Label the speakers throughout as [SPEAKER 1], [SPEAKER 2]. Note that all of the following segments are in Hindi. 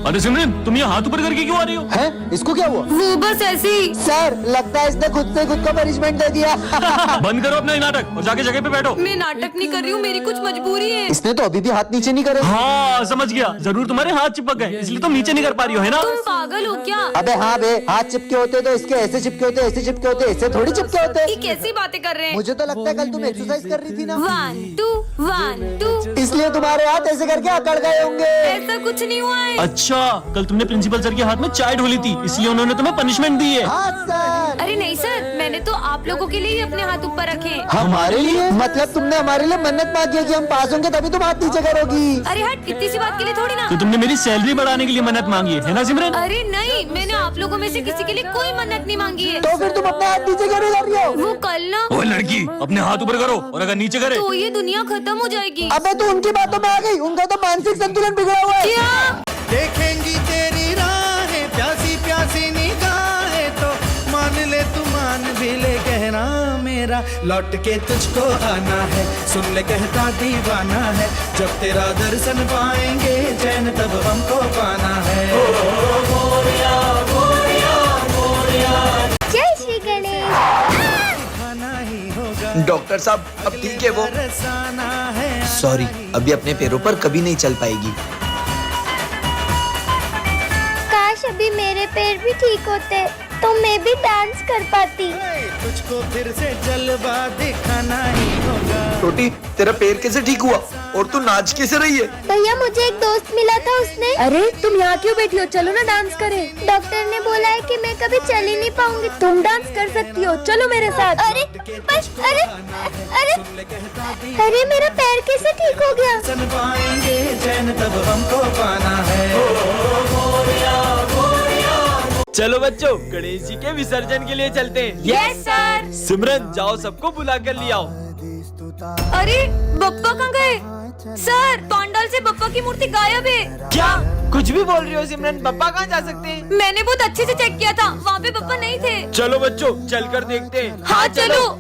[SPEAKER 1] अरे सिमरन, तुम ये हाथ ऊपर करके क्यों आ रही हो?
[SPEAKER 2] हैं? इसको क्या हुआ?
[SPEAKER 3] वो बस ऐसे ही।
[SPEAKER 2] सर, लगता है इसने खुद से खुद को पनिशमेंट दे दिया।
[SPEAKER 1] बंद करो अपना ये नाटक और जाके जगह पे बैठो।
[SPEAKER 3] मैं नाटक नहीं कर रही हूँ, मेरी कुछ मजबूरी है।
[SPEAKER 2] इसने तो अभी भी हाथ नीचे नहीं करे।
[SPEAKER 1] हाँ समझ गया, जरूर तुम्हारे हाथ चिपक गए इसलिए तुम नीचे नहीं कर पा रही हो, है ना?
[SPEAKER 3] तुम पागल हो क्या?
[SPEAKER 2] अबे हाँ बे, हाथ चिपके होते तो इसके ऐसे चिपके होते, ऐसे चिपके होते, ऐसे थोड़ी चिपके होते।
[SPEAKER 3] ये कैसी बातें कर रहे हैं?
[SPEAKER 2] मुझे तो लगता है कल तुम एक्सरसाइज कर रही थी ना।
[SPEAKER 3] 1 2 1 2।
[SPEAKER 2] इसलिए तुम्हारे हाथ ऐसे करके अकड़ गए होंगे।
[SPEAKER 3] ऐसा कुछ नहीं हुआ है।
[SPEAKER 1] अच्छा, कल तुमने प्रिंसिपल सर के हाथ में चाय ढोली थी इसलिए उन्होंने तुम्हें पनिशमेंट दी है।
[SPEAKER 2] हाँ सर।
[SPEAKER 3] अरे नहीं सर, मैंने तो आप लोगों के लिए ही अपने हाथ ऊपर रखे हैं।
[SPEAKER 2] हमारे लिए? मतलब तुमने हमारे लिए मन्नत मांगी है कि हम पास होंगे तभी तुम हाथ नीचे करोगी।
[SPEAKER 3] अरे हट, इतनी सी बात के लिए थोड़ी ना।
[SPEAKER 1] तो तुमने मेरी सैलरी बढ़ाने के लिए मन्नत मांगी है ना सिमरन?
[SPEAKER 3] अरे नहीं, मैंने आप लोगों में से किसी के लिए कोई मन्नत नहीं मांगी है।
[SPEAKER 2] तो फिर तुम अपने हाथ नीचे क्यों नहीं कर रही हो?
[SPEAKER 3] वो कल ना,
[SPEAKER 1] ओ लड़की, अपने हाथ ऊपर करो और अगर नीचे करे
[SPEAKER 3] तो ये दुनिया खत्म हो जाएगी।
[SPEAKER 2] अबे तू उनकी बातों में आ गई, उनका तो मानसिक संतुलन बिगड़ा हुआ है।
[SPEAKER 3] क्या?
[SPEAKER 4] देखेंगी तेरी राहें, प्यासी प्यासी निगाहें तो मान ले, तू मान भी ले, कहना मेरा लौट के तुझको आना है, सुन ले कहता दीवाना है, जब तेरा दर्शन पाएंगे चैन तब हमको पाना है।
[SPEAKER 5] जय श्री गणेश।
[SPEAKER 4] खाना ही होगा,
[SPEAKER 6] डॉक्टर साहब अब ठीक है वो?
[SPEAKER 4] बरसाना है।
[SPEAKER 6] सॉरी, अभी अपने पैरों पर कभी नहीं चल पाएगी।
[SPEAKER 5] काश अभी मेरे पैर भी ठीक होते तो मैं भी डांस कर पाती।
[SPEAKER 4] तुझको फिर से जलवा दिखाना ही होगा।
[SPEAKER 6] छोटी, तेरा पैर कैसे ठीक हुआ और तू नाच कैसे रही है?
[SPEAKER 5] भैया मुझे एक दोस्त मिला था, उसने।
[SPEAKER 3] अरे तुम यहाँ क्यों बैठी हो? चलो ना डांस करें।
[SPEAKER 5] डॉक्टर ने बोला है कि मैं कभी चल ही नहीं पाऊंगी।
[SPEAKER 3] तुम डांस कर सकती हो, चलो मेरे साथ।
[SPEAKER 5] अरे बस, अरे अरे अरे मेरा पैर कैसे ठीक हो गया?
[SPEAKER 4] सन पाएंगे चैन तब हमको पाना है।
[SPEAKER 7] चलो बच्चों, गणेश जी के विसर्जन के लिए चलते हैं।
[SPEAKER 3] Yes sir.
[SPEAKER 7] सिमरन, जाओ सबको बुला कर ले आओ।
[SPEAKER 3] अरे बप्पा कहाँ गए? सर, पंडाल से बप्पा की मूर्ति गायब है।
[SPEAKER 7] क्या कुछ भी बोल रही हो सिमरन? पप्पा कहाँ जा सकते हैं?
[SPEAKER 3] मैंने बहुत अच्छे से चेक किया था, वहाँ पे बप्पा नहीं थे।
[SPEAKER 7] चलो बच्चों, चलकर देखते हैं।
[SPEAKER 3] हाँ चलो।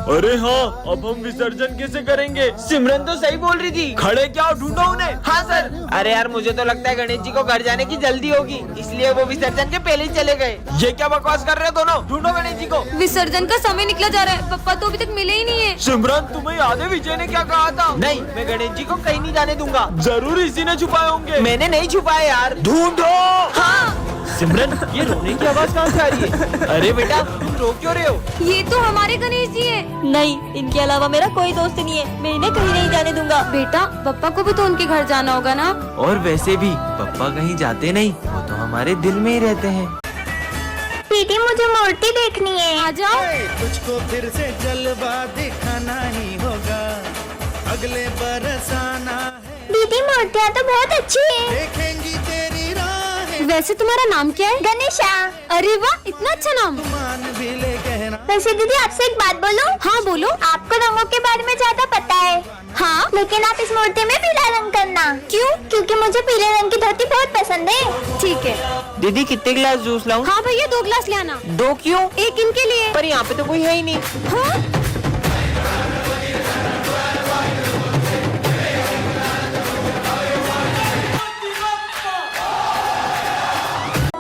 [SPEAKER 7] अरे हाँ, अब हम विसर्जन कैसे करेंगे? सिमरन तो सही बोल रही थी, खड़े क्या हो, ढूंढो उन्हें। हाँ सर। अरे यार, मुझे तो लगता है गणेश जी को घर जाने की जल्दी होगी, इसलिए वो विसर्जन के पहले ही चले गए। ये क्या बकवास कर रहे हो दोनों? ढूंढो गणेश जी को।
[SPEAKER 3] विसर्जन का समय निकला जा रहा है, पप्पा तो अभी तक मिले ही नहीं है।
[SPEAKER 7] सिमरन, तुम्हें याद है विजय ने क्या कहा था? नहीं, मैं गणेश जी को कहीं नहीं जाने दूंगा। जरूर इसी ने छुपाए होंगे। मैंने नहीं छुपाए यार, ढूंढो। हाँ सिमरन, ये रोने की आवाज कहाँ से आ रही है? अरे बेटा, तुम रो क्यों रहे हो?
[SPEAKER 3] ये तो हमारे गणेश जी है।
[SPEAKER 8] नहीं, इनके अलावा मेरा कोई दोस्त नहीं है, मैं इन्हें कहीं नहीं जाने दूंगा।
[SPEAKER 3] बेटा, पप्पा को भी तो उनके घर जाना होगा ना।
[SPEAKER 7] और वैसे भी पापा कहीं जाते नहीं, वो तो हमारे दिल में ही रहते हैं।
[SPEAKER 5] दीदी मुझे मूर्ति देखनी है।
[SPEAKER 3] आ जाओ।
[SPEAKER 4] तुझको फिर से जलवा दिखाना ही होगा, अगले बरस आना है।
[SPEAKER 5] दीदी मूर्तियाँ तो बहुत अच्छी है।
[SPEAKER 4] देखेंगी तेरी राहें,
[SPEAKER 3] वैसे तुम्हारा नाम क्या है?
[SPEAKER 5] गणेशा।
[SPEAKER 3] अरे वाह, इतना अच्छा नाम।
[SPEAKER 4] मान भी ले, कहना
[SPEAKER 5] वैसे दीदी आपसे एक बात बोलूं?
[SPEAKER 3] हाँ बोलो।
[SPEAKER 5] आपको रंगों के बारे में ज्यादा पता है।
[SPEAKER 3] हाँ,
[SPEAKER 5] लेकिन आप इस मूर्ति में पीला रंग करना।
[SPEAKER 3] क्यों?
[SPEAKER 5] क्योंकि मुझे पीले रंग की धोती बहुत पसंद है।
[SPEAKER 3] ठीक है।
[SPEAKER 7] दीदी, कितने गिलास जूस लाऊं?
[SPEAKER 3] हाँ भैया, 2 गिलास ले आना।
[SPEAKER 7] 2 क्यों?
[SPEAKER 3] एक इनके लिए।
[SPEAKER 7] पर यहाँ पे तो कोई है ही नहीं।
[SPEAKER 3] हाँ?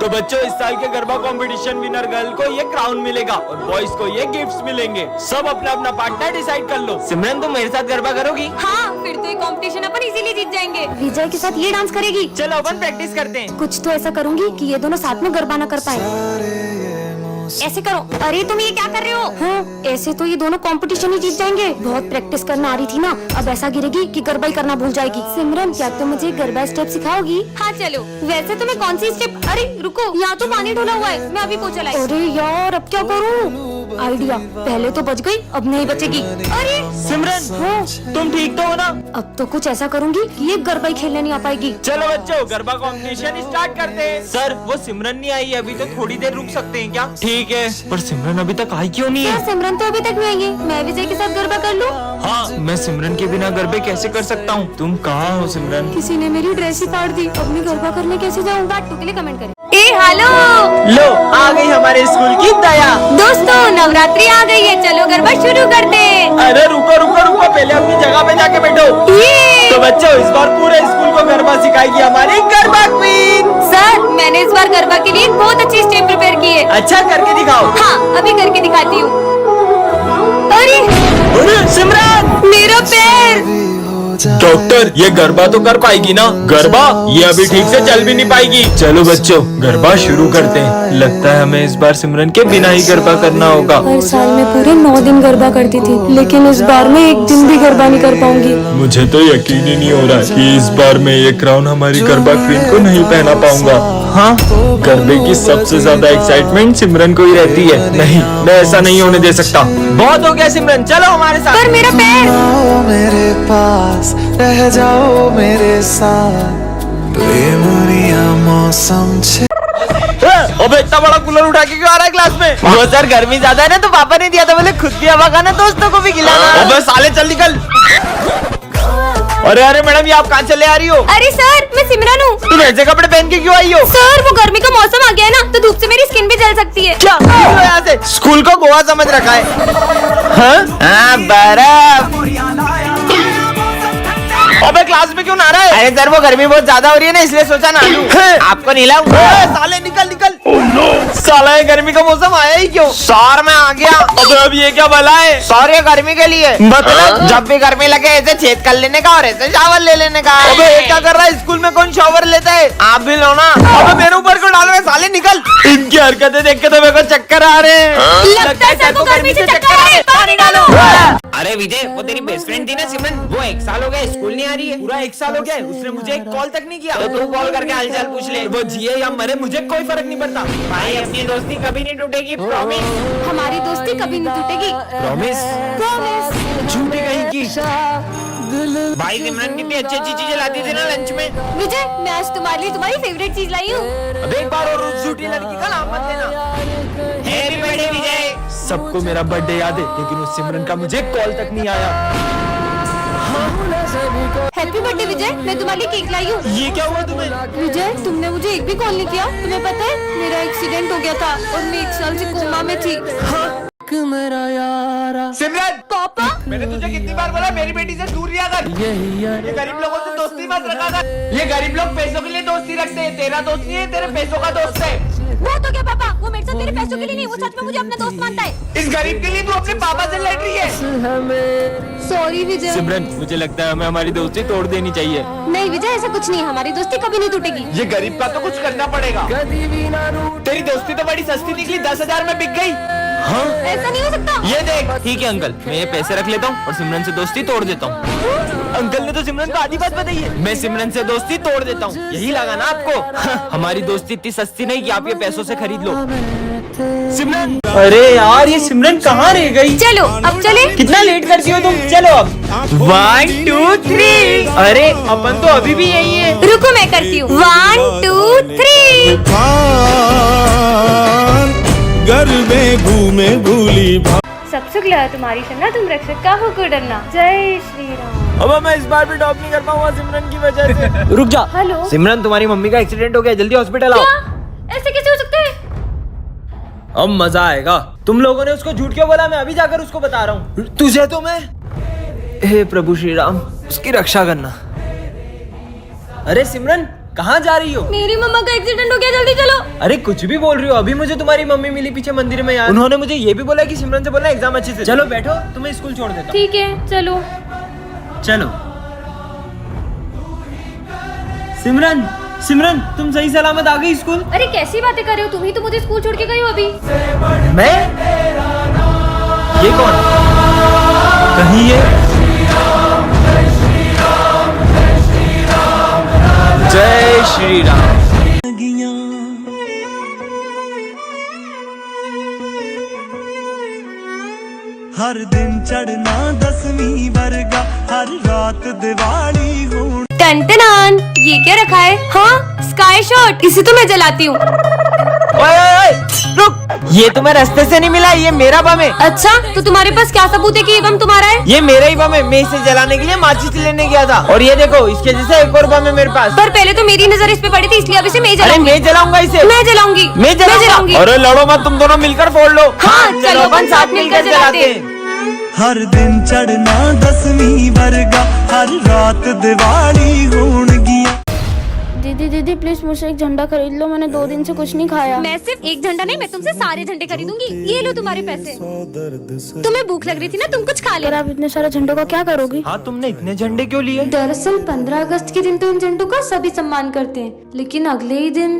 [SPEAKER 7] तो बच्चों, इस साल के गरबा कंपटीशन विनर गर्ल को ये क्राउन मिलेगा और बॉयज को ये गिफ्ट्स मिलेंगे। सब अपना अपना पार्टनर डिसाइड कर लो। सिमरन, तुम मेरे साथ गरबा करोगी?
[SPEAKER 3] हाँ, फिर तो ये कंपटीशन अपन इजीली जीत जाएंगे। विजय के साथ ये डांस करेगी।
[SPEAKER 7] चलो अपन प्रैक्टिस करते हैं।
[SPEAKER 3] कुछ तो ऐसा करूंगी कि ये दोनों साथ में गरबा ना कर पाए। ऐसे करो। अरे तुम ये क्या कर रहे हो? हाँ, ऐसे तो ये दोनों कंपटीशन ही जीत जाएंगे। बहुत प्रैक्टिस करना आ रही थी ना, अब ऐसा गिरेगी कि गरबा ही करना भूल जाएगी। सिमरन, क्या तुम मुझे गरबा स्टेप सिखाओगी? हाँ चलो। वैसे तुम्हें कौन सी स्टेप? अरे रुको, यहाँ तो पानी ढोला हुआ है, मैं अभी पोछा लाई। अरे यार, अब क्या करूँ? आइडिया, पहले तो बच गई, अब नहीं बचेगी। अरे
[SPEAKER 7] सिमरन, तुम ठीक तो हो ना?
[SPEAKER 3] अब तो कुछ ऐसा करूंगी कि ये गरबा ही खेलने नहीं आ पाएगी।
[SPEAKER 7] चलो बच्चों, गरबा कंपटीशन स्टार्ट करते हैं। सर, वो सिमरन नहीं आई है, अभी तो थोड़ी देर रुक सकते हैं क्या? ठीक है, पर सिमरन अभी तक आई क्यों नहीं
[SPEAKER 3] क्या
[SPEAKER 7] है?
[SPEAKER 3] सिमरन तो अभी तक नहीं आई है? मैं विजय के साथ गरबा कर लूं?
[SPEAKER 7] हाँ, मैं सिमरन के बिना गरबे कैसे कर सकता हूँ? तुम कहाँ हो सिमरन?
[SPEAKER 3] किसी ने मेरी ड्रेस ही फाड़ दी, अब मैं गरबा करने कैसे जाऊँ? बात 2 के लिए कमेंट करें। ए हेलो,
[SPEAKER 7] लो, आ गई हमारे स्कूल की दया।
[SPEAKER 3] दोस्तों, नवरात्रि आ गई है, चलो गरबा शुरू करते हैं।
[SPEAKER 7] अरे रुको रुको रुको, पहले अपनी जगह पे जाके बैठो।
[SPEAKER 3] ये
[SPEAKER 7] तो बच्चों, इस बार पूरे स्कूल को गरबा सिखाएगी हमारी गरबा क्वीन। अच्छा करके दिखाओ।
[SPEAKER 3] हाँ अभी करके दिखाती हूँ। अरे
[SPEAKER 1] अरे सिमरन,
[SPEAKER 3] मेरा पैर।
[SPEAKER 1] डॉक्टर ये गरबा तो कर पाएगी ना? गरबा ये अभी ठीक से चल भी नहीं पाएगी। चलो बच्चों गरबा शुरू करते हैं। लगता है हमें इस बार सिमरन के बिना ही गरबा करना होगा।
[SPEAKER 3] हर साल मैं पूरे 9 दिन गरबा करती थी, लेकिन इस बार मैं एक दिन भी गरबा नहीं कर पाऊंगी।
[SPEAKER 1] मुझे तो यकीन ही नहीं हो रहा कि इस बार मैं ये क्राउन हमारी गरबा क्वीन को नहीं पहना पाऊंगा। हाँ, गरबे की सबसे ज्यादा एक्साइटमेंट सिमरन को ही रहती है। नहीं, मैं ऐसा नहीं होने दे सकता।
[SPEAKER 7] बहुत हो गया सिमरन, चलो हमारे साथ।
[SPEAKER 3] पर मेरा पैर।
[SPEAKER 4] मेरे पास रह जाओ मेरे साथ, बेमुनिया मौसम छे।
[SPEAKER 7] अबे इतना बड़ा कूलर उठा के क्यों आ रहा है क्लास में? वो सर गर्मी ज्यादा है ना तो पापा ने दिया था, बोले खुद भी हवा खाना दोस्तों को भी खिलाना। अबे साले चल निकल। अरे अरे मैडम ये आप कहाँ चले आ रही हो?
[SPEAKER 3] अरे सर मैं सिमरन हूँ।
[SPEAKER 7] तुम ऐसे कपड़े पहन के क्यों आई हो?
[SPEAKER 3] सर वो गर्मी का मौसम आ गया है ना, तो धूप से मेरी स्किन भी जल सकती है।
[SPEAKER 7] क्या निकलो यहाँ से, स्कूल को गोवा समझ रखा है। हाँ बर्फ। अबे क्लास में क्यों नहा रहा है? अरे सर वो गर्मी बहुत ज्यादा हो रही है ना, इसलिए सोचा नहा लूं। आपको नहलाऊंगा। साले निकल निकल। साला ये गर्मी का मौसम आया ही क्यों? सर मैं आ गया। अबे अब ये क्या भला है? सर ये गर्मी के लिए मतलब जब भी गर्मी लगे ऐसे छेद कर लेने का और ऐसे शावर ले लेने का। अबे ये क्या कर रहा है? स्कूल में कौन शावर लेता है? आप भी लो ना। अबे मेरे ऊपर क्यों डाल रहे? साले निकल। इनकी हरकतें देख के तो मेरे को चक्कर आ रहे हैं।
[SPEAKER 3] लगता है सर को गर्मी से चक्कर आ रहे हैं। पानी डालो।
[SPEAKER 7] अरे विजय वो तेरी बेस्ट फ्रेंड थी ना सिमरन, वो 1 साल हो गया स्कूल नहीं आ रही है। पूरा 1 साल हो गया है, उसने मुझे एक कॉल तक नहीं किया। तो तू कॉल करके हालचाल पूछ ले, वो जिए या मरे मुझे कोई फर्क नहीं पड़ता। भाई अपनी दोस्ती कभी नहीं टूटेगी, प्रॉमिस।
[SPEAKER 3] हमारी दोस्ती कभी नहीं टूटेगी।
[SPEAKER 7] प्रॉमिस।
[SPEAKER 3] प्रॉमिस।
[SPEAKER 7] झूठी कहीं की। भाई सिमरन कितनी अच्छी अच्छी चीजें लाती थी ना लंच में।
[SPEAKER 3] विजय मैं आज तुम्हारे लिए तुम्हारी फेवरेट चीज लाई हूँ।
[SPEAKER 7] अब एक बार और उस झूठी लड़की का नाम मत लेना। हैप्पी बर्थडे विजय।
[SPEAKER 1] सबको मेरा बर्थडे याद है, लेकिन उस सिमरन का मुझे कॉल तक नहीं आया।
[SPEAKER 3] हैप्पी बर्थडे विजय, मैं तुम्हारे लिए केक लाई हूँ।
[SPEAKER 1] ये क्या हुआ तुम्हें?
[SPEAKER 3] विजय तुमने मुझे एक भी कॉल नहीं किया। तुम्हें पता है मेरा एक्सीडेंट हो गया था और मैं 1 साल से कोमा में थी।
[SPEAKER 7] सिमरन
[SPEAKER 3] पापा
[SPEAKER 7] मैंने तुझे कितनी बार बोला मेरी बेटी से दूर रिया कर। ये गरीब लोगों से दोस्ती मत रखा कर। ये गरीब लोग पैसों के लिए दोस्ती रखते हैं, तेरा दोस्त नहीं है, तेरे पैसों का दोस्त है।
[SPEAKER 3] वो तो क्या पापा, वो मेरे साथ मेरे पैसों के लिए नहीं, वो सच में मुझे अपना दोस्त मानता है।
[SPEAKER 7] इस गरीब के लिए तू अपने पापा से लड़ रही है।
[SPEAKER 3] सॉरी विजय।
[SPEAKER 1] सिमरन मुझे लगता है हमें हमारी दोस्ती तोड़ देनी चाहिए।
[SPEAKER 3] नहीं विजय ऐसा कुछ नहीं, हमारी दोस्ती कभी नहीं टूटेगी।
[SPEAKER 7] ये गरीब का तो कुछ करना पड़ेगा। तेरी दोस्ती तो बड़ी सस्ती निकली, 10,000 में बिक गई।
[SPEAKER 1] हाँ
[SPEAKER 3] ऐसा नहीं हो सकता।
[SPEAKER 7] ये देख।
[SPEAKER 1] ठीक है अंकल, मैं ये पैसे रख लेता हूँ और सिमरन से दोस्ती तोड़ देता हूँ।
[SPEAKER 7] अंकल ने तो सिमरन को आधी बात बताई है।
[SPEAKER 1] मैं सिमरन से दोस्ती तोड़ देता हूँ, यही लगा ना आपको? हमारी दोस्ती इतनी सस्ती नहीं कि आप ये पैसों से खरीद लो। सिमरन,
[SPEAKER 7] अरे यार ये सिमरन कहाँ रह गई?
[SPEAKER 3] चलो अब चले।
[SPEAKER 7] कितना लेट करती हो तुम? चलो अब 1 2 3। अरे अपन तो अभी भी यही है।
[SPEAKER 3] रुको मैं करती हूँ। 1 2 3।
[SPEAKER 4] घर में घूमे भूली।
[SPEAKER 5] सब सुख लगा तुम्हारी शन्ना, तुम रक्षक का हो को डरना। जय श्री राम।
[SPEAKER 7] अब मैं इस बार भी टॉप नहीं कर पाऊंगा सिमरन की वजह से। रुक जा।
[SPEAKER 5] हेलो
[SPEAKER 7] सिमरन तुम्हारी मम्मी का एक्सीडेंट हो गया, जल्दी हॉस्पिटल आओ।
[SPEAKER 3] ऐसे कैसे हो सकता है?
[SPEAKER 7] अब मजा आएगा। तुम लोगों ने उसको झूठ क्यों बोला? मैं अभी जाकर उसको बता रहा हूँ। तुझे तो मैं, हे प्रभु श्री राम उसकी रक्षा करना। अरे सिमरन कहाँ जा रही हो?
[SPEAKER 3] मेरी मम्मा का एक्सीडेंट हो गया, जल्दी चलो।
[SPEAKER 7] अरे कुछ भी बोल रही हो? अभी मुझे तुम्हारी मम्मी मिली पीछे मंदिर में यार। उन्होंने मुझे ये भी बोला कि सिमरन से बोलना एग्जाम अच्छे से। चलो बैठो, तुम्हें स्कूल छोड़ देता हूँ।
[SPEAKER 3] ठीक है चलो।
[SPEAKER 7] चलो सिमरन, सिमरन तुम सही सलामत आ गई स्कूल?
[SPEAKER 3] अरे कैसी बातें कर रहे हो, तुम ही तो मुझे स्कूल छोड़ के गई हो अभी।
[SPEAKER 7] मैं? ये कौन? कहीं ये जय श्री राम।
[SPEAKER 4] हर दिन चढ़ना 10वीं वर्गा, हर रात दिवाली हो।
[SPEAKER 3] टन ये क्या रखा है? हाँ स्काई शॉट, इसे तो मैं जलाती हूँ।
[SPEAKER 7] ओए रुक, ये तुम्हें रास्ते से नहीं मिला, ये मेरा बम है।
[SPEAKER 3] अच्छा तो तुम्हारे पास क्या सबूत है कि ये बम तुम्हारा है?
[SPEAKER 7] ये मेरा ही बम है, मैं इसे जलाने के लिए माचिस लेने गया था। और ये देखो इसके जैसा एक और बम है मेरे पास।
[SPEAKER 3] पर पहले तो मेरी नजर इस पे पड़ी थी, इसलिए अब इसे मैं
[SPEAKER 7] अरे
[SPEAKER 3] जलाऊंगी।
[SPEAKER 7] मैं जलाऊंगा इसे।
[SPEAKER 3] मैं जलाऊंगी।
[SPEAKER 7] मैं जलाऊंगी। अरे लड़ो मत, तुम दोनों मिलकर फोड़ लो।
[SPEAKER 3] हाँ चलो अपन साथ मिलकर जलाते हैं।
[SPEAKER 4] हर दिन चढ़ना 10वीं वर्गा, हर रात दिवाली होणगियां।
[SPEAKER 3] दीदी दीदी प्लीज मुझसे एक झंडा खरीद लो, मैंने 2 दिन से कुछ नहीं खाया।
[SPEAKER 9] मैं सिर्फ एक झंडा नहीं, मैं तुमसे सारे झंडे खरीदूंगी। ये लो तुम्हारे पैसे। तुम्हें भूख लग रही थी ना, तुम कुछ खा ले।
[SPEAKER 3] आप इतने सारे झंडों का क्या करोगी?
[SPEAKER 1] हाँ, तुमने इतने झंडे क्यों लिए?
[SPEAKER 9] दरअसल 15 अगस्त के दिन तो इन झंडों का सभी सम्मान करते हैं, लेकिन अगले ही दिन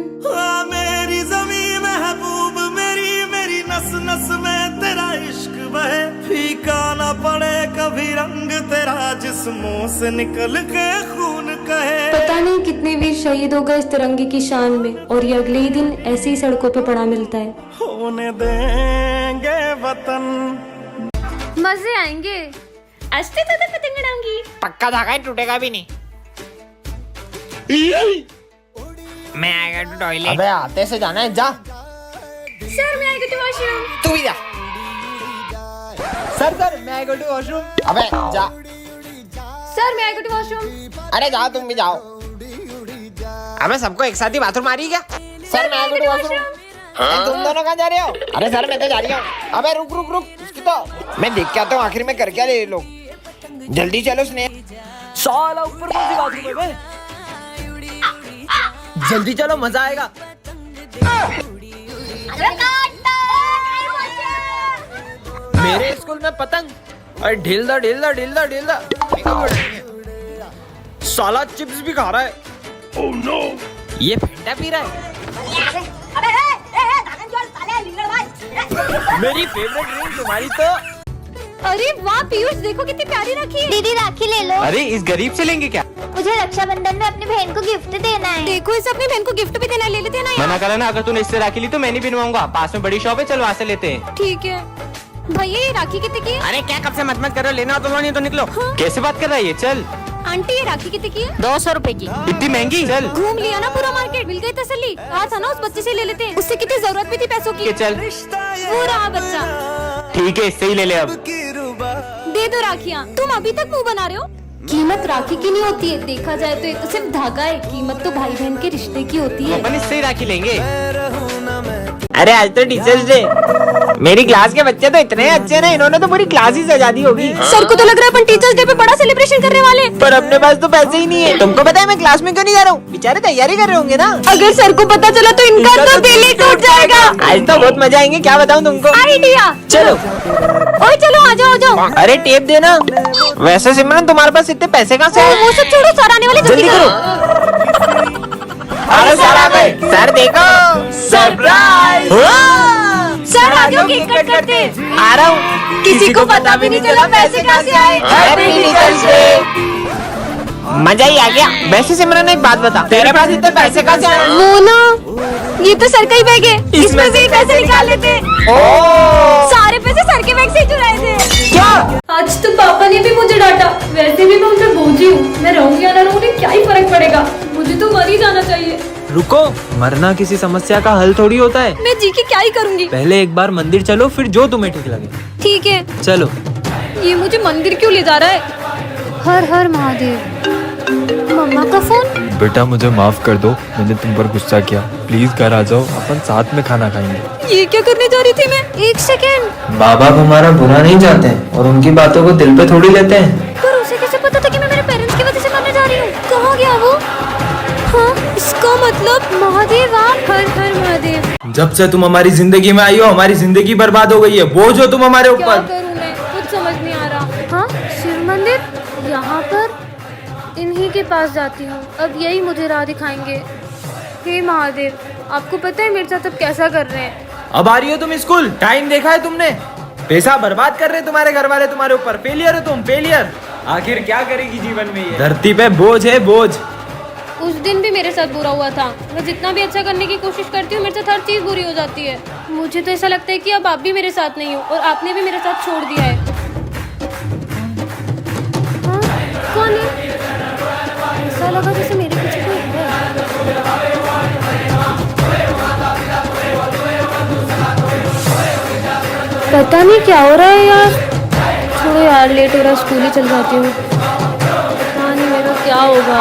[SPEAKER 4] मेरी ज़मीं महबूब मेरी मेरी नस नस में तेरा इश्क बहे, फीका ना पड़े कभी रंग तेरा जिस्मों से निकल के खून कहे।
[SPEAKER 9] पता नहीं कितने वीर शहीद हो गए इस तिरंगे की शान में, और ये अगले ही दिन ऐसे ही सड़कों पे पड़ा मिलता है।
[SPEAKER 4] होने देंगे वतन,
[SPEAKER 9] मजे आएंगे। अस्ते तो पतंग उड़ाऊंगी।
[SPEAKER 7] पक्का धागा है, टूटेगा भी नहीं। मैं आएगा टू टॉयलेट।
[SPEAKER 2] अबे आते से जाना है, जा।
[SPEAKER 9] सर मैं आएगा टू वॉशरूम।
[SPEAKER 7] तू भी जा।
[SPEAKER 2] सर मैं आई गो टू वॉशरूम। अबे जा।
[SPEAKER 9] सर मैं आएगा टू वॉशरूम।
[SPEAKER 2] अरे जाओ, तुम भी जाओ।
[SPEAKER 7] अबे सबको एक साथ ही बाथरूम आ रही क्या?
[SPEAKER 2] सर मैं आई गो टू वॉशरूम। तुम दोनों कहाँ जा रहे हो? अरे सर मैं तो जा रही हूँ। अबे रुक रुक रुक, उसकी तो मैं देख के आता हूँ आखिर में कर क्या रहे ये लोग। जल्दी चलो स्नेह।
[SPEAKER 7] साला ऊपर कौन सी बाथरूम है? जल्दी चलो, मजा आएगा। मेरे स्कूल में पतंग और ढील दा ढील दा ढील दा ढील दा। साला चिप्स भी खा रहा है। ओह नो, ये फंडा पी रहा है। मेरी फेवरेट ड्रिंक तुम्हारी तो।
[SPEAKER 9] अरे वाह पीयूष, देखो कितनी प्यारी राखी है।
[SPEAKER 5] दीदी राखी ले लो।
[SPEAKER 1] अरे इस गरीब से लेंगे क्या?
[SPEAKER 5] मुझे रक्षाबंधन में अपनी बहन को गिफ्ट देना है।
[SPEAKER 9] देखो इसे अपनी बहन को गिफ्ट भी देना है, ले लेते हैं ना।
[SPEAKER 1] मना करा ना, अगर तूने इससे राखी ली तो मैं नहीं बनवाऊंगा। पास में बड़ी शॉप है, चल वहाँ से लेते हैं।
[SPEAKER 9] ठीक है भैया, ये राखी कितने की है?
[SPEAKER 7] अरे क्या कब से मत करो, लेना तो लो, नहीं तो निकलो।
[SPEAKER 1] कैसे बात कर रहा है ये? चल।
[SPEAKER 9] आंटी ये राखी कितने की है?
[SPEAKER 3] 200 रुपए की।
[SPEAKER 1] इतनी महंगी? चल
[SPEAKER 9] घूम लिया ना पूरा मार्केट, मिल गई तसल्ली। कहा था ना उस बच्चे से ले लेते हैं, उससे कितनी जरूरत भी थी पैसों की।
[SPEAKER 1] चल
[SPEAKER 9] वो रहा बच्चा।
[SPEAKER 1] ठीक है, इससे ही ले ले अब।
[SPEAKER 9] दे दो राखियाँ। तुम अभी तक मुंह बना रहे हो। कीमत राखी की नहीं होती है, देखा जाए तो ये तो सिर्फ धागा है। कीमत तो भाई बहन के रिश्ते की होती है।
[SPEAKER 1] अपन इससे ही राखी लेंगे।
[SPEAKER 7] अरे आज तो टीचर्स डे। मेरी क्लास के बच्चे तो इतने अच्छे ना, इन्होंने तो पूरी क्लास ही सजा दी होगी।
[SPEAKER 9] सर को तो लग रहा है अपन टीचर्स डे पे बड़ा सेलिब्रेशन करने वाले हैं।
[SPEAKER 7] पर अपने पास तो पैसे ही नहीं है। तुमको पता है मैं क्लास में क्यों नहीं जा रहा हूँ? बेचारे तैयारी कर रहे होंगे ना।
[SPEAKER 9] अगर सर को पता चला तो इनका तो दिल ही टूट जाएगा।
[SPEAKER 7] आज तो बहुत मजा आएंगे, क्या बताऊँ तुमको।
[SPEAKER 9] आइडिया।
[SPEAKER 7] चलो।
[SPEAKER 9] ओए चलो आ जाओ, आ जाओ।
[SPEAKER 7] अरे टेप देना। वैसे सिमरन तुम्हारे पास इतने पैसे कहाँ से आए?
[SPEAKER 9] वो सब छोड़ो, सर आने वाले, जल्दी करो।
[SPEAKER 7] अरे सर आ गए। सर देखो, सरप्राइज।
[SPEAKER 9] सर आ जाओ, केक कट करते।
[SPEAKER 7] आ रहा हूँ।
[SPEAKER 9] किसी को पता भी नहीं चला पैसे कहाँ से आए।
[SPEAKER 7] Happy teachers day. मजा ही आ गया। वैसे सिमरन एक बात बता, तेरे पास इतने पैसे कहाँ से आए?
[SPEAKER 9] वो ना, ये तो सर का ही बैग है, इसमें से ही पैसे निकाल लेते। सारे पैसे सर के बैग से ही चुराए थे।
[SPEAKER 7] क्या?
[SPEAKER 9] आज तो पापा ने भी मुझे डांटा। वैसे भी मैं उनसे बोझी हूँ, मैं रहूंगी या ना रहूंगी क्या ही फर्क पड़ेगा। मुझे तो मर ही जाना चाहिए।
[SPEAKER 1] रुको, मरना किसी समस्या का हल थोड़ी होता है।
[SPEAKER 9] मैं जी के क्या ही करूंगी।
[SPEAKER 1] पहले एक बार मंदिर चलो, फिर जो तुम्हें ठीक लगे।
[SPEAKER 9] ठीक है
[SPEAKER 1] चलो।
[SPEAKER 9] ये मुझे मंदिर क्यों ले जा रहा है? हर हर महादेव। मम्मा का फोन।
[SPEAKER 1] बेटा मुझे माफ कर दो, मैंने तुम पर गुस्सा किया। प्लीज घर आ जाओ, अपन साथ में खाना खाएंगे।
[SPEAKER 9] ये क्या करने जा रही थी मैं? एक सेकेंड।
[SPEAKER 10] माँ बाप हमारा बुरा नहीं चाहते और उनकी बातों को दिल पे थोड़ी लेते हैं।
[SPEAKER 9] पर उसे कैसे पता था कि मैं मेरे पेरेंट्स की वजह से मरने जा रही हूँ? कहाँ गया वो? हाँ, इसका मतलब महादेव आप। हर हर महादेव।
[SPEAKER 10] जब से तुम हमारी जिंदगी में आई हो, हमारी जिंदगी बर्बाद हो गई है। बोझ हो तुम हमारे
[SPEAKER 9] क्या
[SPEAKER 10] ऊपर।
[SPEAKER 9] करूँ मैं, कुछ समझ नहीं आ रहा। हाँ, शिव मंदिर यहाँ पर, इन्हीं के पास जाती हूँ। अब यही मुझे राह दिखाएंगे। हे महादेव, आपको पता है मेरे साथ अब कैसा कर रहे हैं?
[SPEAKER 10] अब आ रही हो तुम स्कूल? टाइम देखा है तुमने? पैसा बर्बाद कर रहे तुम्हारे घर वाले तुम्हारे ऊपर। फेलियर हो तुम, फेलियर। आखिर क्या करेगी जीवन में ये? धरती पे बोझ है, बोझ।
[SPEAKER 9] उस दिन भी मेरे साथ बुरा हुआ था। मैं जितना भी अच्छा करने की कोशिश करती हूँ, मेरे साथ हर चीज बुरी हो जाती है। मुझे तो ऐसा लगता है कि अब आप भी मेरे साथ नहीं हो और आपने भी मेरे साथ छोड़ दिया है। हाँ, कौन है? ऐसा लगा जैसे मेरे पीछे कोई है। पता नहीं क्या हो रहा है यार। छोड़ो यार, लेट हो रहा है, स्कूल ही चल जाती हूँ। पता नहीं मेरा क्या होगा।